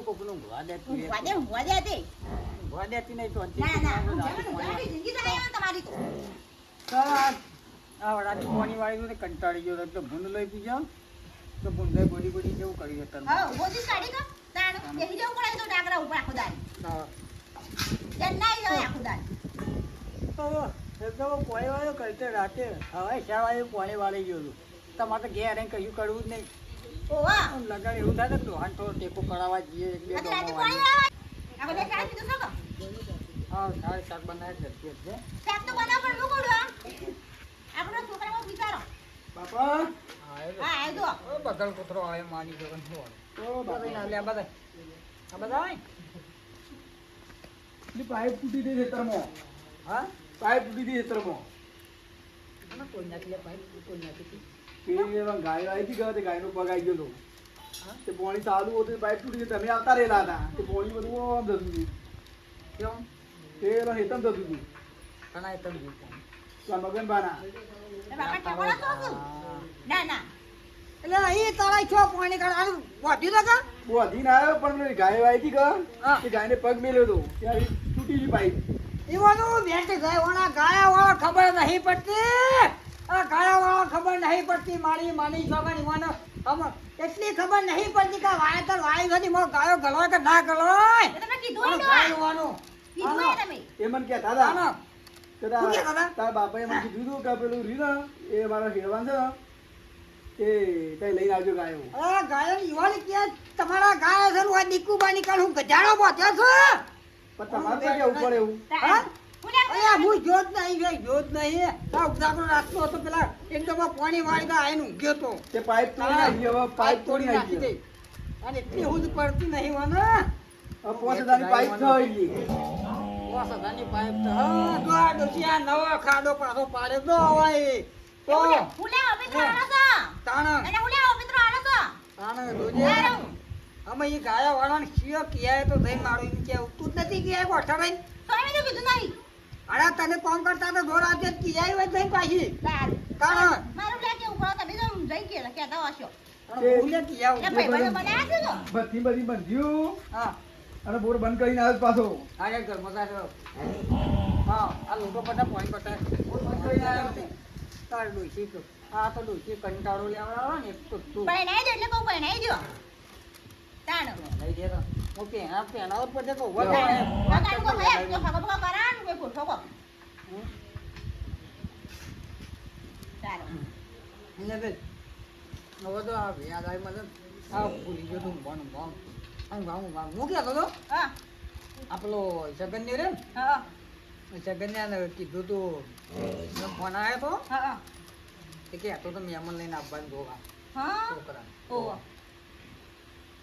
કોકનું ઊંઘવા દેતી ઊંઘવા દેતી નહીં તો આ વડાની પાણી વાળી તો કંટાળી ગયો તો ભૂંડ લઈ પી જાવ તો ભૂંડ બોડી બોડી જેવું કરી જતા પાણી વાળો કરતે રાતે હવે શા વાળે પાણી વાળી ગયો હતું તમારે તો ઘેર કશું કરવું જ નહીં લગાડ એવું થાય ને દોહાન થોડો ટેકો કરાવવા જઈએ એક બે હા સારી શાક બનાવે છે બાપા બગલ કૂતરો આવે માની જગન પાઇપ તૂટી દે ખેતરમાં હા પાઇપ તૂટી દે ખેતરમાં કોઈ નાખી પાઇપ કોઈ નાખી ગાય આવી હતી તે ગાયનો પગ આવી ગયો તે પાણી ચાલુ હતું પાઇપ તૂટી ગઈ તમે આવતા રહેલા હતા તે પાણી બધું આમ જતું હતું કેમ તે હેતમ જતું હતું ઘણા હેતમ જતું મગન બાના એટલે અહીં તારા છો પાણી કાઢવાનું બોધી લગા બોધી ના આવ્યો પણ ગાય આવી હતી કે ગાયને પગ મેલ્યો હતો ત્યારે તૂટી ગઈ પાઇપ એવાનું બેઠ ગાય વાળા ગાયા વાળા ખબર નહીં પડતી આ ગાયા વાળા ખબર નહીં પડતી મારી માની છોકરી મને એટલી ખબર નહીં પડતી કે વાયતર વાય ગની મો ગાયો ગલોય કે ના ગલોય તમે કીધું ગાયવાનું એ મન કે દાદા કદા તાર બાપાએ મને કીધું કે પેલું રીના એ મારા હેવાન છે એ કઈ લઈને આવજો ગાયો આ ગાયો ઈવાન કે તમારા ગાય છે હું દીકુ બાની કાળ હું ગજાડો બોધ્યો છું પણ તમારે કે ઉપર એવું હા અરે હું જોત નહીં તા ઉદાકરો રાસ્તો હતો પેલા એકદમ પાણી વાળી દા આઈને ઊંઘ્યો તો તે પાઇપ તોડી નાખી હવે પાઇપ તોડી નાખી દે અને એટલી હુદ પડતી નહીં વાને આ 5000 ની પાઇપ થઈ ગઈ 5000 ની પાઇપ તો હા દોડા ડોસિયા નવો ખાડો પાછો પાડે તો હોય તો ફૂલે અપિત્રો આનો છો તાણ અને ફૂલે અપિત્રો આનો છો તાણ દોજે અમે ઈ ગાયા વાળાને શિયો કિયાય તો જઈ મારો ઈ કે તું નથી કિયાય કોઠા ભાઈ તમે તો કીધું નહીં અરે તને કોમ કરતા તો દોર આજે કિયાય હોય જઈ પાછી તાણ મારું લે કે ઉપર તમે તો જઈ કે કેતા હશો ફૂલે કિયા એ ભાઈ બને બનાયા છે તો બધી બંધ્યું હા અને બોર બંધ કરીને આવે પાછો આરે ઘર મજા છે હા આ લોકો બધા પોઈન્ટ બતા બોર બંધ કરીને આવે તાર ડોસી તો આ તો ડોસી કંટાળો લેવડાવો ને એક તો તું બનાઈ દે એટલે કહું બનાઈ દો તાણ લઈ દે તો ઓકે આ પેલા ઉપર દેખો વગા કાકા કો ભાઈ જો ખબર કરાન કોઈ ફોટો કો તાર ને બે નવો તો આ યાદ આવી મને આ ભૂલી ગયો તું બોન બોન આમ હું કે તો હા આપલો જગન્ય રે હા જગન્યાને કીધું તું ફોન આવ્યો તો હા તે કે તો મહેમાન લઈને આવવાનું જોવા હા છોકરા ઓ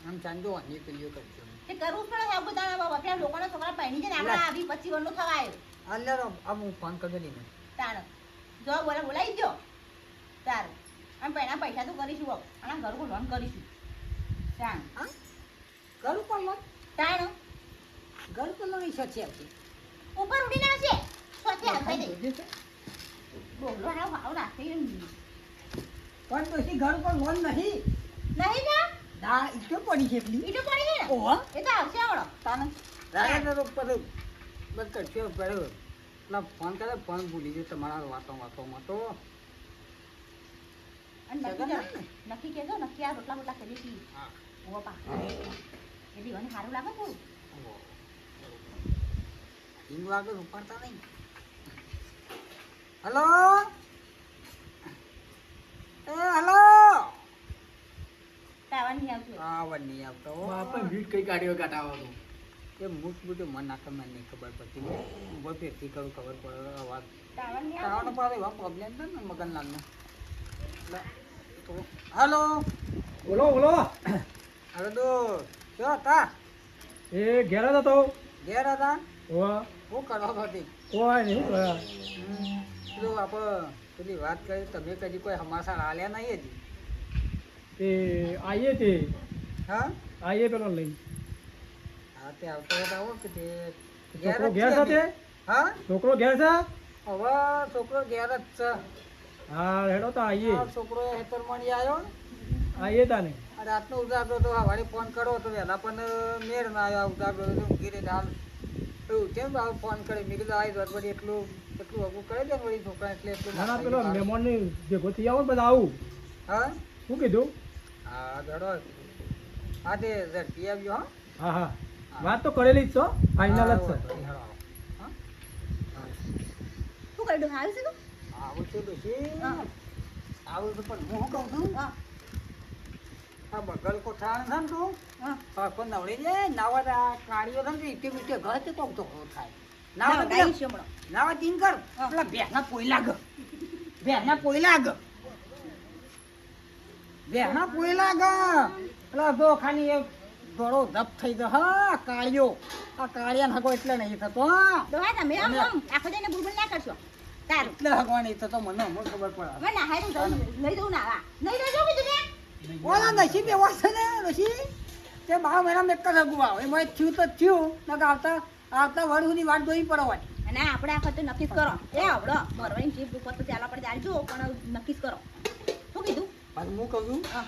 આમ ચાંદો અન્ય પેલીઓ કરજો તે કરવું પડે આ બધા બાબા પેલા લોકોના છોકરા પહેણી છે ને આપણે આવી 25 વર્ષનો થવાય અલ્યા આ હું ફોન કરી દઈને તાણ જો બોલાઈ ગયો તાર આમ પહેલા પૈસા તો કરીશું અને ઘર કો લોન કરીશું તાણ હા ઘર ઉપર લોન તાણ ઘર પર લોન છે ઉપર ઉડીને આવશે સોચે આપી દે બોલો ના ભાવ રાખી પણ તો ઘર પર લોન નહીં ના દા ઈટો પડી છે એટલી ઈટો પડી છે ઓહો એ તો આવશે આવડો તાને રાગે તો ઉપર બસ કરજો પડ્યો ના ફોન કરે ફોન ભૂલી ગયો તમારા વાતોમાં તો અને નક્કી કેજો નક્કી આ રોટલા મોટલા કરી છી હા ઓ પા એ દીવાની સારું લાગે થોડું હિંગ લાગે ઉપાડતા નહીં હેલો હેલો આવની આવતો આપણે ભીડ કઈ કાઢ્યો કાટાવો તો એ મુઠ બધું મન નાખે મને નહીં ખબર પડતી ઉભો પેથી કરું ખબર પડે અવાજ તાવાનો પાસે એવા પ્રોબ્લેમ છે ને મગનલાલનો તો હેલો બોલો હવે તો જો હતા એ ઘેર હતો ઘેર હતા હું કરવા હતી કોઈ નહીં પેલું આપણે પેલી વાત કરી તમે કદી કોઈ હમાસા હાલ્યા નહીં હજી તે આઈએ તે હા આઈએ પેલો લઈ હા તે આવતો આવો કે તે છોકરો ઘેર છે હા છોકરો ઘેર છે હવે છોકરો ઘેર જ છે હા હેડો તો આઈએ છોકરો હેતર મણી આવ્યો આઈએ તાને અરે આટલો ઉતારતો તો વાળી ફોન કરો તો વહેલા પણ મેળ ના આવ્યો ઉતારતો તો ઘીરે હાલ એવું કેમ ફોન કરે મેં કીધું આવી દોડ વળી એટલું અગું કરે છે વળી છોકરા એટલે એટલું ના પેલો મહેમાન ને ભેગો થઈ આવો બધા આવું હા શું કીધું હા દડો હા તે ઝડપી આવ્યો હા હા વાત તો કરેલી જ છો ફાઇનલ જ છે શું કર્યું હાલ છે તું આવું છે ડોશી આવું તો પણ હું કહું છું આ બગલ કોઠાણ છે ને તું હા પણ નવડી જાય નાવા કાળીઓ છે ને ઈટે મીટે ઘર તે કોક તો થાય નાવા ચીન કર પેલા ભેંસના પોયલા ગ ભેંસના પોયલા ગ ભેંસના પોયલા ગ પેલા જો ખાલી એક ઘોડો ધપ થઈ ગયો હા કાળિયો આ કાળિયાને હગો એટલે નહીં થતો દોહા તમે આમ આખો જઈને બુલબુલ ના કરશો તારું એટલે હગવા નહીં થતો મને હમણાં ખબર પડે મને ના હારું લઈ દઉં ના નહીં લઈ જાઉં કીધું ને ઓલા નસીબ એવા છે ને ઋષિ તે 12 મહિનામાં એક જ હગું આવે એમાં થયું તો થયું નકર આવતા વર સુધી વાટ જોઈ પડવાની અને આપણે આ વખતે નક્કી જ કરો એ આવડો મરવાની જીપ ઉપર તો ચાલા પડે આવજો પણ નક્કી જ કરો શું કીધું પાછું હું કહું છું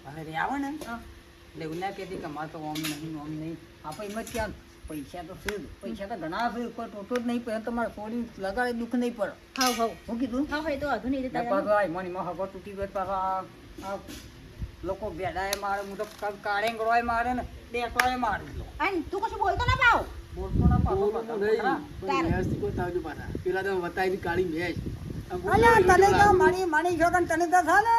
અને રે આવે ને એટલે એવું ના કહેતી કે મારે તો ઓમ નહીં આપણે એમ જ ક્યાં પૈસા તો છે પૈસા તો ઘણા છે કોઈ ટોટો જ નહીં પડે તમારે થોડી લગાડે દુઃખ નહીં પડે હાવ હાવ હું કીધું હા હોય તો વધુ નહીં જતા પાછો મનીમાં હગો તૂટી ગયો પાછા આ લોકો બેડાએ મારે હું તો કાળેંગળોય મારે ને ડેટોય મારે અને તું કશું બોલતો ના પાવ બોલતો ના પાછો પેલા તો બતાવી કાળી મેચ અલ્યા તને તો મારી છોકન તને તો થા ને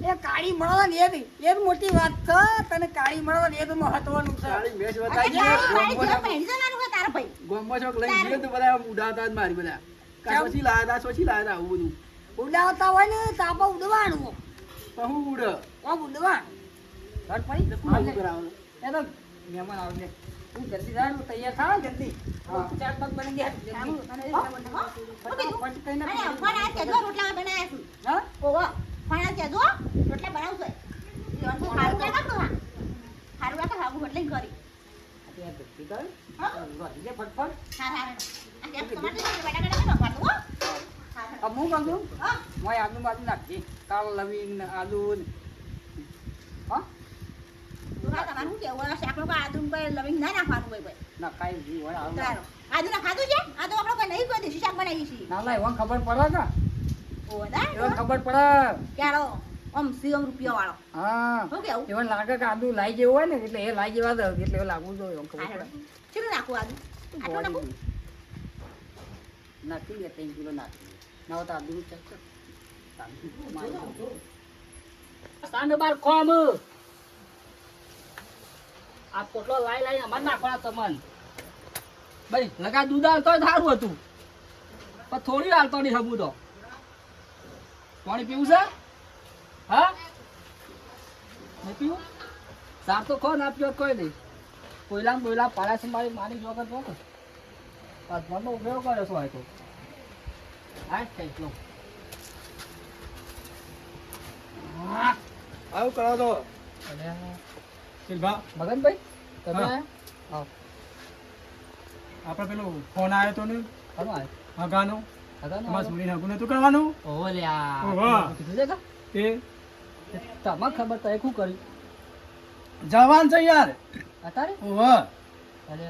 એ કાળી મળવાની એ જ મોટી વાત છે તને કાળી મળવાની એ જ મહત્વનું છે કાળી મેચ તારા ભાઈ ગોમમાં ચોક લઈ ગયો તો બધા ઉડાવતા જ મારી બધા પછી લાયા સોચી લાયા આવું બધું ઉડાવતા હોય ને તો આપણે ઉડવાનું હું ઉડ ઉડવાનું ઘર પડી શું કરાવવાનું એ તો મહેમાન આવજે તું જલ્દી જાય તું તૈયાર થા જલ્દી ચાર પગ બની ગયા રોટલા બનાવ્યા છું હા ઓહો ફાણા કેજો રોટલા બનાવશો સારું લાગે તો સારું લાગે હાગું એટલે કરી અત્યારે જલ્દી કર રોજી ફટફટ હા હા આ કેમ તમારે બેટા કાઢો હો अब હું કહું છું મોય આદુ બાજુ નાખજે કાળ લવિંગ આદુ હા દુરા તમારું શું કેવું શાકનો આદુ પર લવિંગ ના નાખવાનું હોય ભાઈ ના કાઈ જી હોય આવું તારો આદુ ના ખાધું છે આદુ આપણો કોઈ નહીં કોઈ દેશી શાક બનાવી છે ના ના એવા ખબર પડે કે ઓ દા એવા ખબર પડે ક્યારો ઓમ સીએમ રૂપિયા વાળો હા શું કેવું એવા લાગે કે આદુ લાઈ જેવું હોય ને એટલે એ લાઈ જેવા દે એટલે એ લાગવું જોઈએ એમ ખબર પડે કેટલું નાખું આદુ આટલું નાખું નાખી લે 3 કિલો નાખી ના તો આદુ ચેક કર સાંડ બાર કોમ આ પોટલો લાઈ અમાર નાખવાના તમન ભાઈ લગા દૂધ આલતો સારું હતું પણ થોડી આલતો નહીં હબુ તો પાણી પીવું છે હા નહીં પીવું સાપ તો ખો ના પીવો કોઈ નહીં કોયલા પાડ્યા છે મારી જોગર જો કે પાછળનો ઉપયોગ કર્યો છો હોય તો હા કઈ લો આવું કરાવો તો અને શિલ્પા મગનભાઈ તમે હા. આવો આપણે પેલો ફોન આવ્યો તો ને ખરું આવે હગાનો હતા તમારે સુરીને હગું નતું કરવાનું ઓહો લ્યા ઓહો. કીધું છે કા તે તમને ખબર તો એ શું કર્યું જવાન છે યાર અત્યારે ઓહો અરે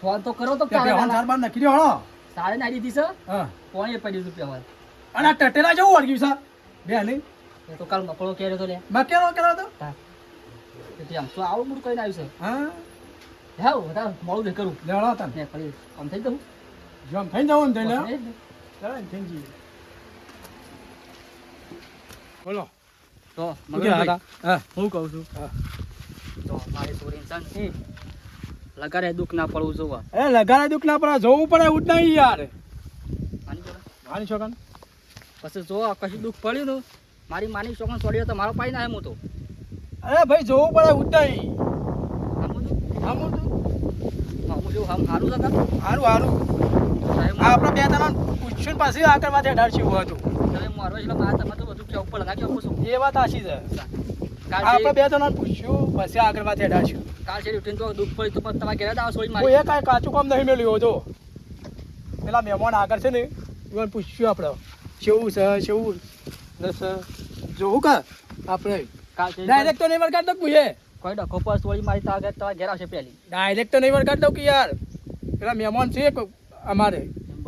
ફોન તો કરો તો તે બેહોન સાર બાર નાખી દ્યો હળો સાડે નાડી દીધી છે હા કોણે પડ્યું હતું પેવા અને આ ટટેલા જેવું વળગ્યું છે બે નહીં એ તો કાલ મકડો કેરો તો લે મકેરો કરાવો તો એટલે આમ તો આવું બધું કઈ આવ્યું હા છે હા બધા મોડું નહીં કરું લેવડો તને ને ફરી આમ થઈ જવું જો આમ થઈ જવું ને થઈ લે બસ, એ જ ને. ચાલે ને થઈ જઈએ બોલો તો શું કહેવા હતા? હા હું કહું છું હા. તો મારી છોરીને છે ને લગાડે દુઃખ ના પડવું જોવા એ લગાડે દુઃખ ના પડે જોવું પડે એવું જ નહીં યાર માની જોડે માની છોકન પછી જો કશું દુઃખ પડ્યું ને મારી માની છોકરા છોડ્યો તો મારો પાઈ ના એમ તો અરે ભાઈ જોવું પડે એવું જ નહીં આમ બધું આમ હું આમ જેવું આમ સારું છે કાં? હારું હારું સાહેબ, આપણે બે જણા પૂછ્યું પાછી આગળ માથે અઢારશી એવું હતું સાહેબ, મારો એટલે મારે તમે તો બધું કેવું પડે ના કેવું છું એ વાત આશી છે કાલ આપણે છે બે જણા પૂછ્યું પછી આગળ માથે અઢારશી કાલ છે ઉઠીને તો દુઃખ પડ્યું તો પણ તમારે ઘેર જ આવો છોડી કોઈ મારી એ કાંઈ કાચું કામ નહીં મેળ્યું જો પેલા મહેમાન આગળ છે ને એને પૂછ્યું આપણે કેવું છે કેવું નથી જોવું કા આપણે કાલ છે ડાયરેક્ટ તો નહીં વળગાડ દઉં પૂછે કોઈ ડખો પર સોળી મારી તારા ઘેર આવશે પેલી ડાયરેક્ટ તો નહીં વળગાડ દઉં કે યાર પેલા મહેમાન છે અમારે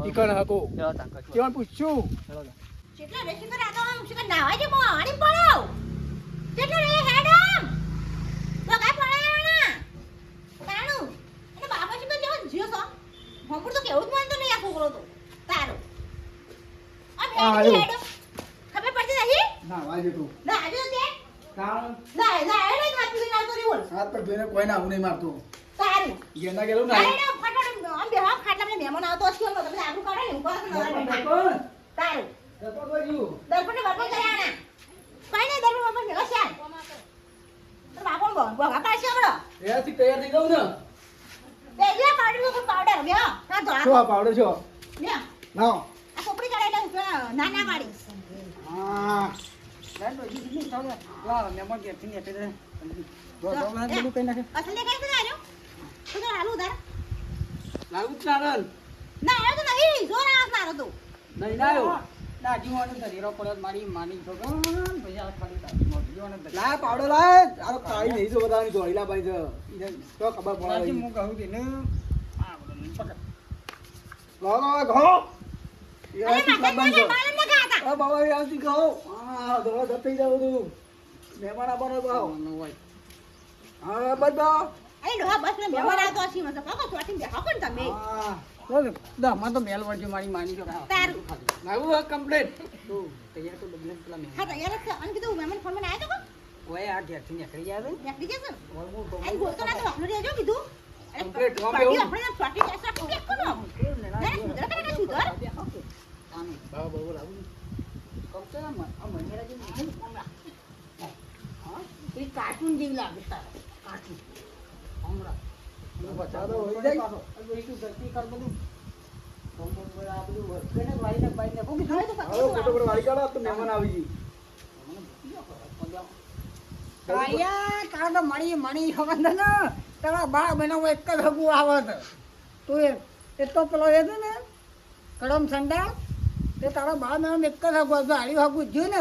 ઈકણ હકો ચલો તાન કશું કેવાનું પૂછશું ચલો તાન. કેટલા રેસી કર આતો આમ શિકર નાવા જે મો આણી પડ્યો કેટલા રે હેડમ લગા પડ્યો ના તાણું અને બાપા શિકર જેવો જીઓ છો હમુર તો કેવું જ માનતો નહીં આ છોકરો તો તારો આ હેડ ખબર પડતી નહીં ના વાજે તું ના આજે તે કામ ના ના એને હાથ પીને આવતો રે બોલ હાથ પર જોઈને કોઈ ના આવું નહીં મારતો તારું ગેના ગેલું ના ના ફટાફટ આમ બે હાથ ખાટલા મને મહેમાન આવતો હશે તો તમે આબરૂ કાઢો ને ઉભા તારું દર્પણ બાપા કર્યા કઈ નહીં દર્પણ બાપા મેલો છે તો બાપા બોગા પાડશે હમણો એથી તૈયાર થઈ જાઉં ને બે જે પાવડર તો પાવડર બે ના ધોળા શું આ પાવડર છો બે આ લાવો કોપડી કાઢે એટલે ના ના પાડી હા મહેમાન ઘેરથી ને એટલે બધું કઈ નાખે અસલ કઈ તો આવ્યો તું તો હાલું ઉધાર લાવું જ નારલ ના આવ્યો તો નહીં જોર આસ મારો તો નહીં ના આવ્યો દાદી હોવાનો ધરીરો પડ્યો મારી માની છોકરો પછી આ ખાલી દાદી મોટી હોવાનો ધરીરો. લા પાવડર લાય આરો કાઈ નહીં જો બધાની ધોઈલા ભાઈ છે ઈને તો ખબર દાદી પડે હું કહું કે ને આ બધું પકડ. લાવો ઘો અરે માથે મને માલમ ન ખાતા આ બાબા એ આવતી કહો હા દવા જતી જાવ તું મહેમાન આવવાનો ભાવ આવવાનું હોય. હા બધા અરે ડોહા બસ ને મહેમાન આવતો હશે મને કાકો ચોટીને બેહો કોણ તમે હા બોલ, દહમાં તો મેલ વળજો મારી માની છોકરા. તારું લાવું કમ્પ્લીટ તું તૈયાર તો બદલે પેલા મહેમાન. હા તૈયાર જ છે અને કીધું મહેમાન ફોન માં આવ્યો તો ઓય આ ઘેરથી નીકળી જાય છે. નીકળી જશે ને ઓય હું તો અહીં ગોતો ના તો આપણે રહેજો કીધું અરે Complete, પાર્ટી વાંધો. આપણે ચોટી એસા કે કોનો ના સુધર કરે સુધર આમ બાબા બાબુ લાવું કહું તો આ મહિના જેવું નહીં હમણાં. હા એ કાર્ટૂન જેવી લાગે તારે કાર્ટૂન હમણાં બચાવ તો હોય જાય. ગલતી કર બધું આ બધું વસ્તુને વાળીને બાઈને બહુ કીધું. હવે તો હાલો ફોટો પર વાળી કાઢો તો મહેમાન આવી ગઈ કાળિયા તારા તો મણી ખબર છે ને તારા બા બનાવો એક જ હગું આવે છે તું એ તો પેલો એ છે ને કડમ સંડા તે તારા બા બનાવો એક જ હગું આવશે હારી હગું થયું ને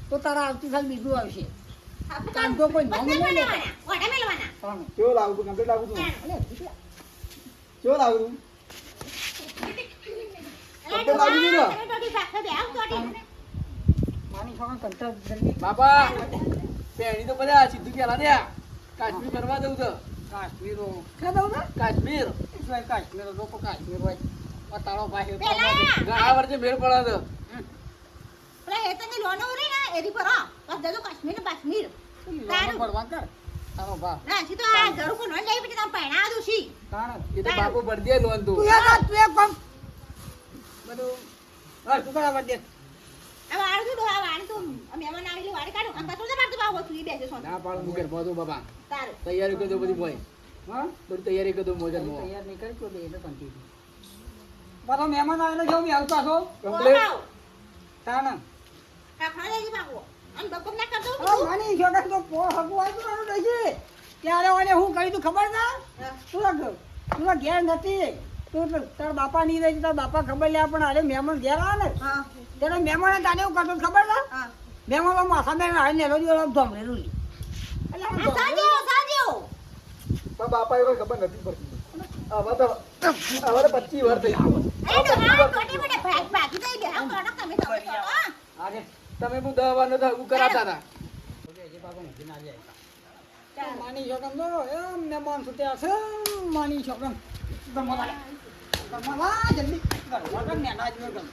તો તારા આવતી સાલ બીજું આવશે કામ તો કોઈ નામ નહીં લેતા ઓડા મેલવાના પણ કેવો લાવું તું કમ્પ્લીટ લાવું તું અલે દીકરા, કેવો લાવું તું અરે ડોહા તમે ટોટી રાખે બે આવ ટોટી માની છોકરા કંટાળ જલ્દી બાપા પેણી તો બધા સીધું પેલા દે કાશ્મીર ફરવા જવું છે કાશ્મીરો ક્યાં દઉં ને કાશ્મીર કાશ્મીર લોકો કાશ્મીર હોય આ તારો ભાઈ પેલા આ વર્ષે મેળ પડે છે પેલા હેતની લોનો રે ને એરી પર હા બસ જજો કાશ્મીર ને કાશ્મીર તારું પડવા કર તારો ભા ના સી તો આ ઘર કો નોન લઈ પછી તમે પૈણા દઉં છી તાણ એ તો બાપુ ભરી દે લોન તું તું એક કામ બધું હા તું કરાવવા દે આ વાળ જો આ વાળ તો મહેમાન આવેલી વાળ કાઢો આ કતો તો મારતો બાવો છું બેસે સોન ના પાડ મુકેર બોધો બાપા તારું તૈયારી કરજો બધી બોય હા બધી તૈયારી કરજો મોજર મો તૈયાર નહીં કરી તો બે એટલે કંટી બધો મહેમાન આવેલો છો બી આવતા છો કમ્પ્લીટ તાણ આ ખાલે જી બાવો આમ બકમ ના કરતો આ માની છોકરા તો પો હગું આવ્યું આનું રહેશે ત્યારે ઓને હું કહી તું ખબર ના તું ઘેર નથી તું તો તારા બાપા નહીં રહી તારા બાપા ખબર લે પણ અરે મહેમાન ઘેર આવે ને હા ત્યારે મહેમાને તારે એવું કરતો ખબર ના હા મહેમાન માથા મેં આવે ને રોજ ધોમરેલું એટલે આમ આ સાજો સાજો પણ બાપા એ કોઈ ખબર નથી પડતી આવા તો 25 વર્ષ થઈ ગયું એ તો હા ટોટી મને ભાગ ભાગી દઈ ગયા હું કોણ તમે તો હા અરે તમે હું 10 વાર નતા હું કરાતા હતા માની છોકરા તો એમ મહેમાન સુત્યા છે માની છોકરા તમારા જલ્દી કરો ને ના જ ગમ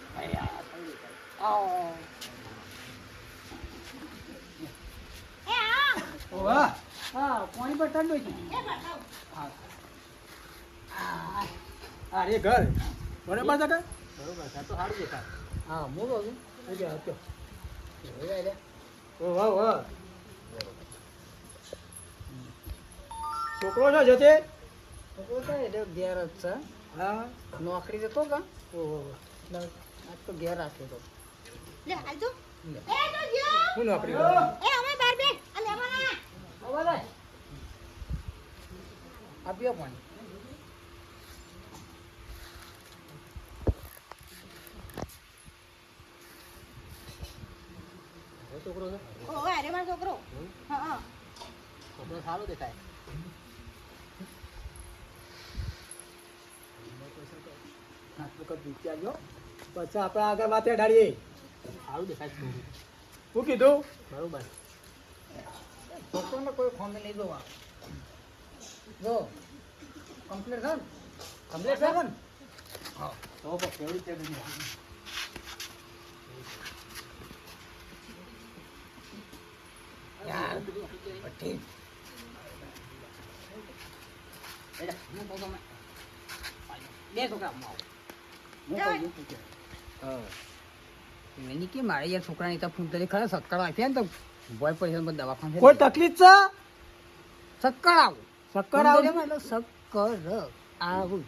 આવો એ આ ઓવા હા પાણી પર ઠંડો છે એ બતાવ અરે ઘર બરાબર છે કે બરોબર છે તો સારું દેખાય હા હું બોલું આજે હતો ઓ વાહ વાહ છોકરો છે જતે છોકરો તો એટલે ઘેર જ છે હા નોકરી જતો કા ઓહો આજ તો ઘેર રાખ્યો તો લે આજો એ તો જો હું નોકરી કરું એ અમે બાર બે આ મહેમાન હવે આપ્યો પાણી છોકરો છે ઓ અરે મારો છોકરો હા હા છોકરો સારો દેખાય. આટલું કદ વિચારજો પછી આપણે આગળ વાતે ઢાળીએ. સારું દેખાય છોકરું. શું કીધું? બરોબર. છોકરોને કોઈ ફોન નહીં જોવા જો કમ્પ્લીટ છે ને કમ્પ્લીટ છે છે? ને તો કેવી છે બધી? યાર ઠીક બેટા, હું કહું તમે. બે છોકરા હું કહું છું હા એની કે મારે યાર છોકરાની તો ફૂલ તરી ખરા સત્કાર આપ્યા ને તો ભોય પૈસા દવાખાને કોઈ તકલીફ છે? સત્કાર આવું ચક્કર આવે છે? એટલે સક્કર આવું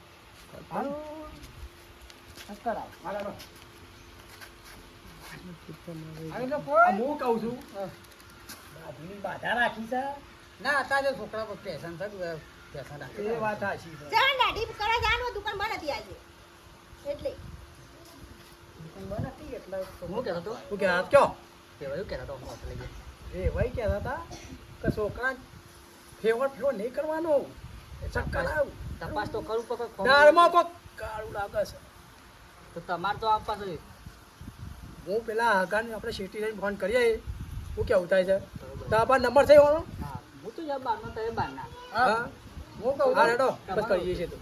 સક્કર આવું હાલો. આવી તો આ કોઈ હું કહું છું બાજુની બાધા રાખી છે ના અત્યારે છોકરા પર પેશન છે પેશન રાખે એ વાત સાચી છે. ચાલ દાઢી કરવા જવાનું દુકાન બંધ હતી આજે એટલે બંધ હતી એટલે હું કહેતો હતો શું કહેતા કયો કહેવાયું કહેતો હતો હોટલે ગયો. એ ભાઈ કહેતા હતા કે છોકરા ફેવર નહીં કરવાનો ચક્કર આવું તપાસ તો કરું પણ કોઈ દાળમાં કોક કાળું લાગે છે. તો તમારે તો આપવા છે. હું પેલા હગાને આપણે શેટી લઈને ફોન કરીએ શું કેવું થાય છે તો આપણા નંબર છે એવાનો? હા, હું તો યાર બહારનો તો એ બહારના. હા હું કહું હા રેડો બસ કરીએ છીએ તો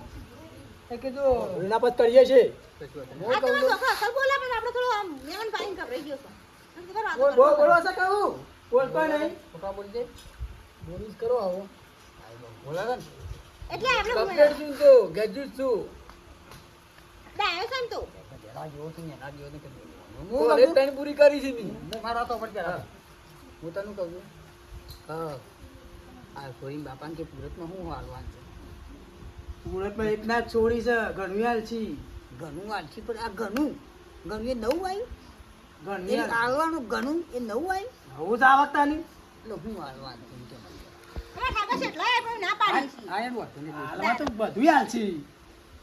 એ કીધું એના બસ કરીએ છીએ. કશું હતું આ તમારો છોકરો અસલ બોલે પણ આપણે થોડું આમ મેમન પાડીને કપડાઈ ગયો છે તો કરો બોલ બોલ બોલવા છે કહું બોલતો નહીં છોકરા બોલી દે. બોલીશ કરો આવો બોલાવે ને એટલે આપણે કમ્પ્લીટ છું તો ગ્રેજ્યુએટ છું ડાયો છે ને તું એના જેવો છું ને એના જેવો નહીં કીધું કોલેજ ટાઈમ પૂરી કરી છે મેં. મારા તો પણ પેલા હું તને કહું છું હા. આ સોરીન બાપાને કે સુરતમાં શું હાલવાનું છે? સુરતમાં એક ના જ છોડી છે ઘણું હાલ છે ઘણું આલસી પણ આ ઘણું એ નવું આવ્યું ઘણી એ હાલ આલવાનું ઘણું એ નવું આવ્યું નવું જ આવતા નહીં એટલે હું આલવાનું એમ કે મને. અમારા કાકા છે એટલે આપણે ના પાડી છે આ એમ વાત નહીં હાલમાં તો બધું હાલ છે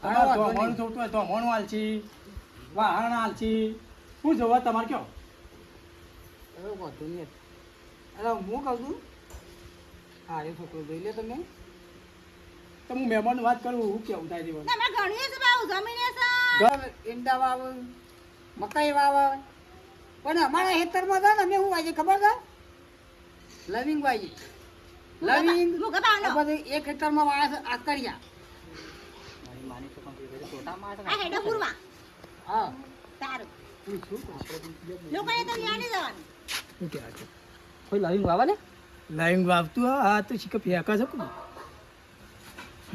હા, વાંધો ધોમણું નહીં. થોડું હોય ધોમણું હાલ છે વાહણ હાલ છે શું જોવા તમારે કયો હવે વાંધો નહીં એટલે હું કહું છું હા એ છોકરો જોઈ લે તમે તો હું મહેમાનની વાત કરું શું કેવું થાય છે ના મારે ઘણીએ છે બાઉ જમીને છે ઘર ઈંડા વાવે મકાઈ વાવે પણ અમારા ખેતરમાં છે ને અમે શું વાવીએ ખબર છે લવિંગ વાવીએ લવિંગ મુગા પાવનો પછી એક ખેતરમાં વાવે છે આકરિયા મારી માની તો કંપની છોટા માટે આ હેડો પૂરવા હા સારું લોકોને તો ન્યાને જવાનું શું કહેવાય છે કોઈ લવિંગ વાવા ને લાઈન વાવતું હા તો શીખ ફેંકા છે કોણ?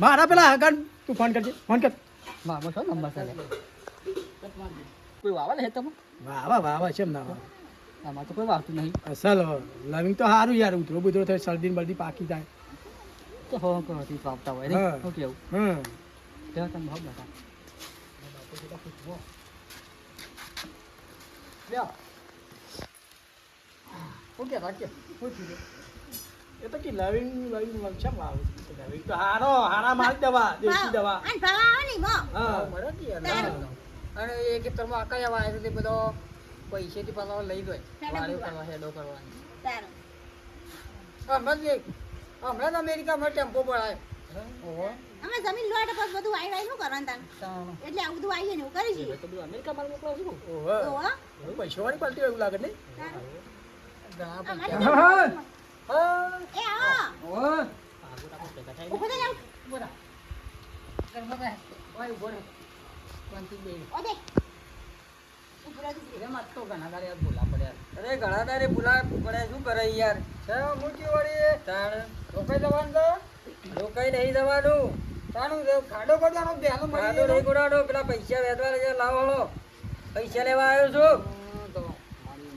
મારા પેલા હગાન તું ફોન કરજે ફોન કર મામો છો નંબર છે લે. કોઈ વાવા ને હેતમાં? વાવા વાવા છે એમ ના વાવા. આમાં તો કોઈ વાવતું નહીં. અસલ લવિંગ તો સારું યાર ઉતરો બુતરો થાય શરદી ને બરદી પાકી જાય તો હો કરતી વાવતા હોય ને. હા. શું કેવું? હમ ત્યાં તમે ભાવ બેટા. લ્યો શું કે રાખે શું થયું એ તો કે લવિંગ છે વાવું લવિંગ તો હારા મારી દવા દેશી દવા અને ભાવા આવે ને મો હા મળે કે યાર તારું. અને એ ખેતરમાં આકરિયા વાવે છે તે બધો પૈસેથી પાછા લઈ જાય હેડો વાળીઓ પૂરવા. કરવા હેડો કરવાની સારું હમણાં જ અમેરિકામાં ટેમ્પો પડાય ઓહો અમે જમીન લોટ પછી બધું વાઈ વાઈ નું કરવાનું તાન તાણ. એટલે આવું બધું આવીએ ને એવું કરી છીએ તો બધું અમેરિકા માલ મોકલાવ છું. ઓહો ઓહો પૈસા વાળી પાલટી એવું લાગે નહીં ઘણા અમારી પૈસા. હા. હા. એ આ ઓહો આગળ આપણે ભેગા થાય ને. ઉભો થઈ જાવ બોલા. ઘરમાં કાંઈ? ઓય, ઉભો રહે. શાંતિ બે. ઓ દેખ ઉભો રહે તું. એમાં તો ઘણા દાડે યાર બોલા પડ્યા. અરે ઘણા તારે બોલા પડે શું કરે યાર સાહેબ, મોટી વાળી તાણ રોકાઈ જવાનું તો રોકાઈ નહીં જવાનું તાણું ખાડો પડવાનો બેનો મળી ખાધો નહીં ગુનાનો પેલા પૈસા વેચવા લઈ જાય, લાવો હળો પૈસા લેવા આવ્યો છું તો મારી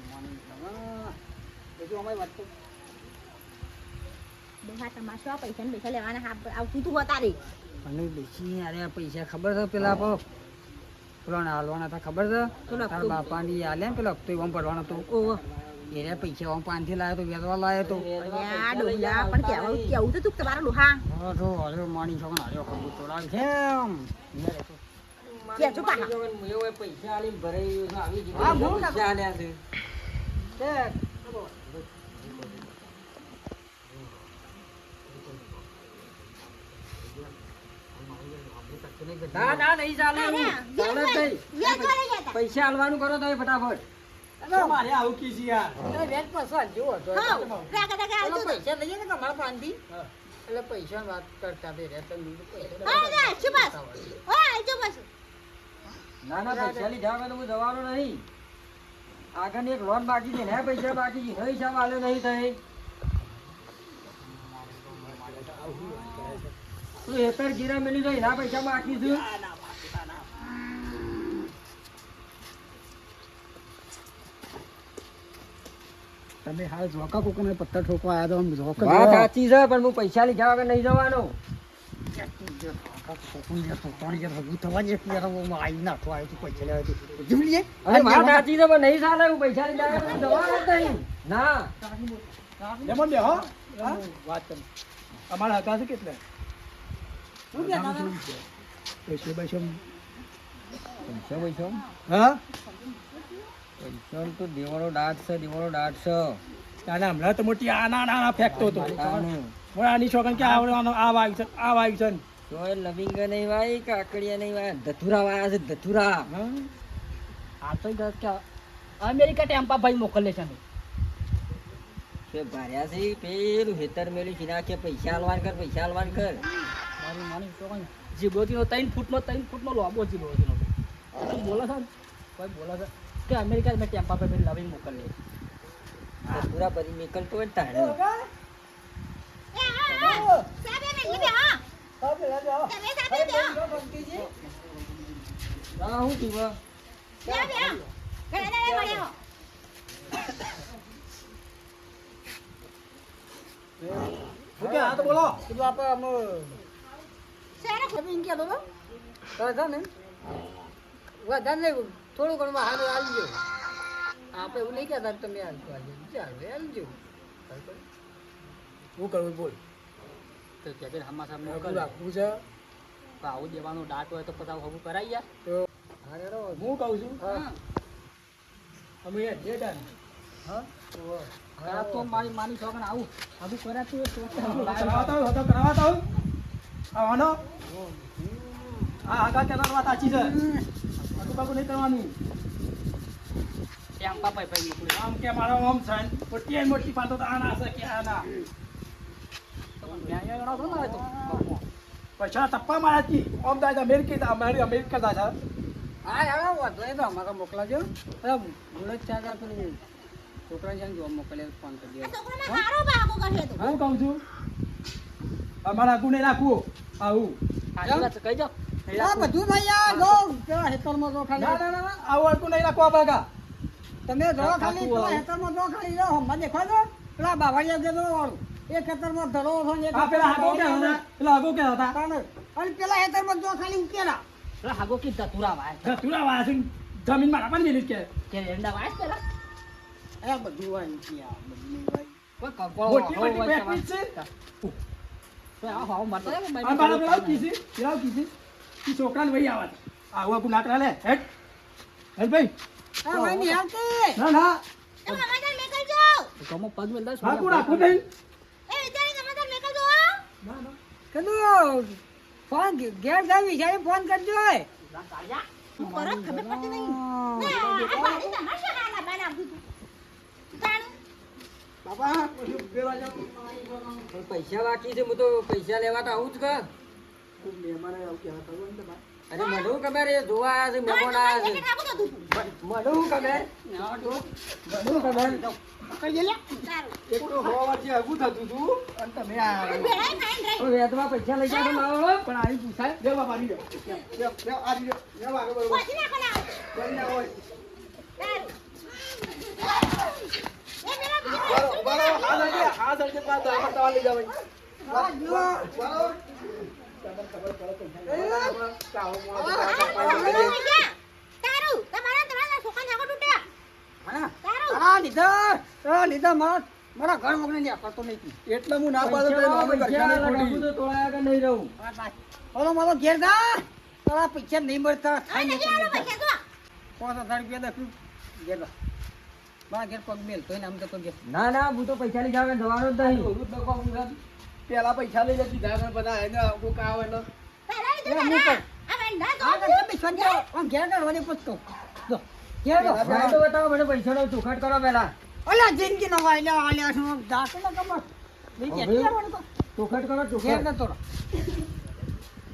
બધું અમારી વાત તો દેખા તમાશો આ પૈસા ને પૈસા લેવાના આવતું તું બતારી અને બેસી અરે પૈસા ખબર છે પેલા પેલો હાલવાના હતા ખબર છે પેલો તારા હપ્તો. બાપાની હાલે ને પેલો હપ્તો એમ ભરવાનો હતો ઓહો એને પૈસા આમ 5 થી લાવ્યો તો વેચવા લાવ્યો તો યા ડોલા પણ કેવું તો તું તમારા લોહા હા તો હળ્યો માણી છોકરા હળ્યો ખબર તોડાવી છે એમ કે જો પાહા એવું પૈસા આલીને ભરાઈ ગયું છે, આવી હા, ગયું બહુ પૈસા આલ્યા છે તે ના ના નહીં ચાલે એવું. ચાલે જ નહીં. વેચવા લઈ ગયા હતા. પૈસા આલવાનું કરો તમે ફટાફટ. મારે આવું કીધી યાર વેચ પાછો જેવો હતો હઉ, રાગા રાગા આવતું હતું. પૈસા લઈએ ને કે અમારા પાનથી એટલે પૈસા વાત કરતા બે રહેતા હા, જા, શું બસ? હા, આવજો બસ. ના ના પૈસા લીધા વગર તો હું જવાનો નહીં. આગળની એક લોન બાકી છે ને પૈસા બાકી છે એનો હિસાબ આલ્યો નહીં થઈ. તું હેતર ગીરા મેલી તો એના પૈસા બાકી છું. તમે હાલ જોકા કોકને પત્તા ઠોકવા આવ્યા તો આમ જોકા વાત સાચી છે પણ હું પૈસા લીધા વગર નહીં જવાનો. અરે વાત સાચી છે પણ નહીં ચાલે હું પૈસા લીધા વગર હું જવાનો જ નહીં. ના એમાં બે હો વાત કરી અમારા હતા છે કેટલે પૈસે પૈસે પૈસા પૈસા હા પૈસા તો દેવાનો દાટ છે દેવાનો દાટ છે. તાને હમણાં તો મોટી આના નાના ફેંકતો હતો આનું. હું આની છોકન કે આવડવાનો આ વાગ્યું છે આ વાગ્યું છે ને. તોય લવિંગ નહીં વાય કાકડિયા નહીં વાય ધતુરા વાયા છે ધતુરા. હા આ તો કે અમેરિકા ટેમ્પા ભાઈ મોકલે છે ને કે ભાર્યા છે પેલું હેતર મેલું છીના કે પૈસા આલવાન કર પૈસા આલવાન કર. મારી માની છોકરા જીબોતીનો 3 ફૂટનો લોબો જીબોતીનો કોઈ બોલે છે ને? કોઈ બોલે છે કે અમેરિકા મેં ટેમ્પા પર લવિંગ મોકલે. ધતુરા બધી નીકળતો હોય ને તાણે. એ, હા. સાહેબ, એને લીધે, હા. તમે સાહેબ, બેહો. આ હું થયું? બેહો, બેહો. ઘરે દાડે મળ્યા હો. શું કે આ તો બોલો કીધું આપણે આમ શેનો એમ કહેતો હતો કહે ને વધારે નહીં થોડું ઘણું હાલ આવજો આપણે એવું નહીં કહેતા કે તમે હાલજો આજે ચાલો હાલજો શું કરવું બોલ તો કે હમા સામે શું રાખવું છે આવું દેવાનું દાટ હોય તો પછી હવું કરાઈ યાર. તો હા યાર હું કહું છું હા અમે ડેટા હા આ તો મારી માની છોકરા આવું હવું કરાતું હોય તો કરાવતા હોય તો કરાવતા હોય આવવાનો હા આગળ કેનાર વાત સાચી છે બાબુ નહીં કરવાનું ટેમ્પા ભાઈ ભાઈ મોકલે. આમ કે મારો આમ છે મોટી મોટી પાતો તો આના છે કે આના ન્યાય ગણાવશો ને હવે તો પૈસા ટપ્પા મારા કી આમ દાદા અમેરિકા અમારી અમેરિકા દાદા હા યાર વાંધો નહીં તો અમારે મોકલાજો ભૂલ જ ચાર પેલી છોકરાને છે ને જોવા મોકલે ફોન કરી આ દે છોકરાને મારો બાપો કહે તો. હું કહું છું અમારા ગુને રાખવું આવું સાચી વાત છે, કહી જાઓ. હા બધું ભાઈ યાર જો કેવા હેતરમાં જો ના ખાલી ના ના આવું અડકું નહીં રાખવા બાગા તમે જો ખાલી પેલા હેતરમાં જો ખાલી જો હમણાં દેખો છો પેલા બાવળિયા જે વાળું એક હેતરમાં ધરો છો ને એક આ પેલા આગો ક્યાં હતા પેલા આગો ક્યાં હતા અને પેલા હેતરમાં જો ખાલી ઉકેલા પેલા હાગો કી ધતુરા વાય તુરા વાસી જમીન માં આપવાની મિનિટ કે કે એંડા વાય છે પેલા એ બધું હોય ને યાર બધું હોય કોઈ કપડો મોટી મોટી હોય પેકિંગ છે તો આવો આવો મરતો જાય ને આ બાળા પેલા કીસી પેલા કીસી ઈ છોકરાને વહી આવત આવું આગું નાકરા લે હેટ હેટ ભાઈ હા ભાઈ ની આવતી ના ના એ સમાચાર મેકલજો. ગમો પગ મેલ દે રાખું રાખું બેન એ વિચારી સમાચાર મેકલજો. ના ના કીધું ફોન ઘેર જાય વિચારી ફોન કરજો હું કરો જ ખબર પડતી નહીં. ના, આ ભાડી તમારે શું હાલા બનાવ્યું તું? તાણું. બાપા પેલા જાવ પણ પૈસા બાકી છે હું તો પૈસા લેવા તો આવું જ કર. મહેમાન આવું કે હતા ને તમારે અરે મને શું ખબર એ જોવા આવ્યા છે મહેમાન આવ્યા છે. પેકેટ રાખું તો તું. મને શું ખબર મને શું ખબર કઈ ગયેલા તારું. એક તો 100 વર્ષથી આગું થતું તું અને તમે આ ભેળાઈ ખાઈને રહી. હવે વેદમાં પૈસા લઈ જાય મારો પણ આવી પૂછાય બે બાપા આવી જાઓ બે આ આવી જાઓ બે આગળ બરોબર પહોંચી નાખો ને આવું. કોઈ ના હોય તારું. એ પેલા બીજા બરો બરો આ સળકે પાસ આમાં તવા લઈ જાવ બરો તારું. તમારા છોકરાને આગળ તૂટ્યા. હા તારું. લીધા મારા ઘર મોકલી લે કરતો નહીં એટલે હું ના પાડું તો એનો અમે ઘરખાને ખોટી. તો તોળા આગળ નહીં રહું. ઓલો મારો ઘેર જા તારા પૈસા નહીં મળતા આ ખાઈ નથી આનો પૈસા જો. 5000 રૂપિયા દખ્યું ઘેર જા મારા ઘેર પગ મેલ તોય ને આમ તો ઘેર ના ના હું તો પૈસા લઈ જાવ જવાનો જ નહીં. રોજ ડખો હું પેલા પૈસા લઈ જતી ધાગણ બધા એને કોક આવે એટલે પહેલા લીધું એ તારા. અમુક આ ના આ તો તો તમે સંજાવ આમ ઘેર કરવાની પૂછતો જો ઘેર દો ભાઈ તો બતાવો મને પૈસાનો ચોખટ કરો પહેલા ઓલા જિંદગી નો વાયલા આલ્યા શું જાતો ન કમર લઈ કે કરવાનું તો ચોખટ કરો ઘેર ચોખટ ન તોડો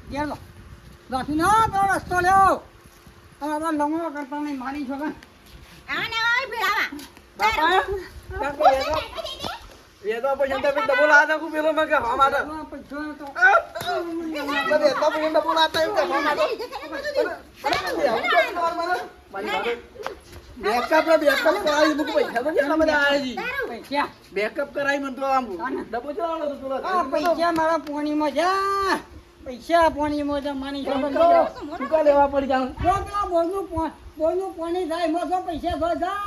ઘેર દો જાતી ના તો રસ્તો લ્યો હવે આ લંગડો કરતા નહીં માની છો કે આ ને ઓય ભીડાવા વેદો પૈસા તમે ડબલ આતા કુ પેલો મે કે હમ આતા આ પૈસા તો બધે તો પૈસા ડબલ આતા એમ કે હમ આતા બેકઅપ કરાવી મુક પૈસા તો કેટલા બધા આવે છે પૈસા બેકઅપ કરાવી મન તો આમ ડબો ચાલો તો પેલો આ પૈસા મારા પોણીમાં જા પૈસા પોણીમાં જા માની છો ચૂકા લેવા પડી જાણ પેલા બોલનું પાણી થાય એમાં જો પૈસા જો જા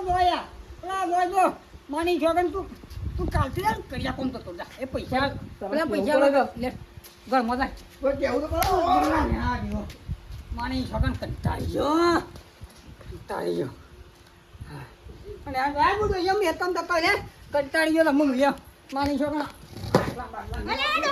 જોયા પેલા જોજો માની છો તું કાલથી યાર કર્યા કોમ તો જા એ પૈસા પેલા પૈસા લે ઘર મજા કોઈ કેવું તો કરો માની છો કંટાળ્યો અને આ ગાય બધું એમ એ તમ તો લે કંટાળ્યો તો મું લ્યો માની છો અરે આ તો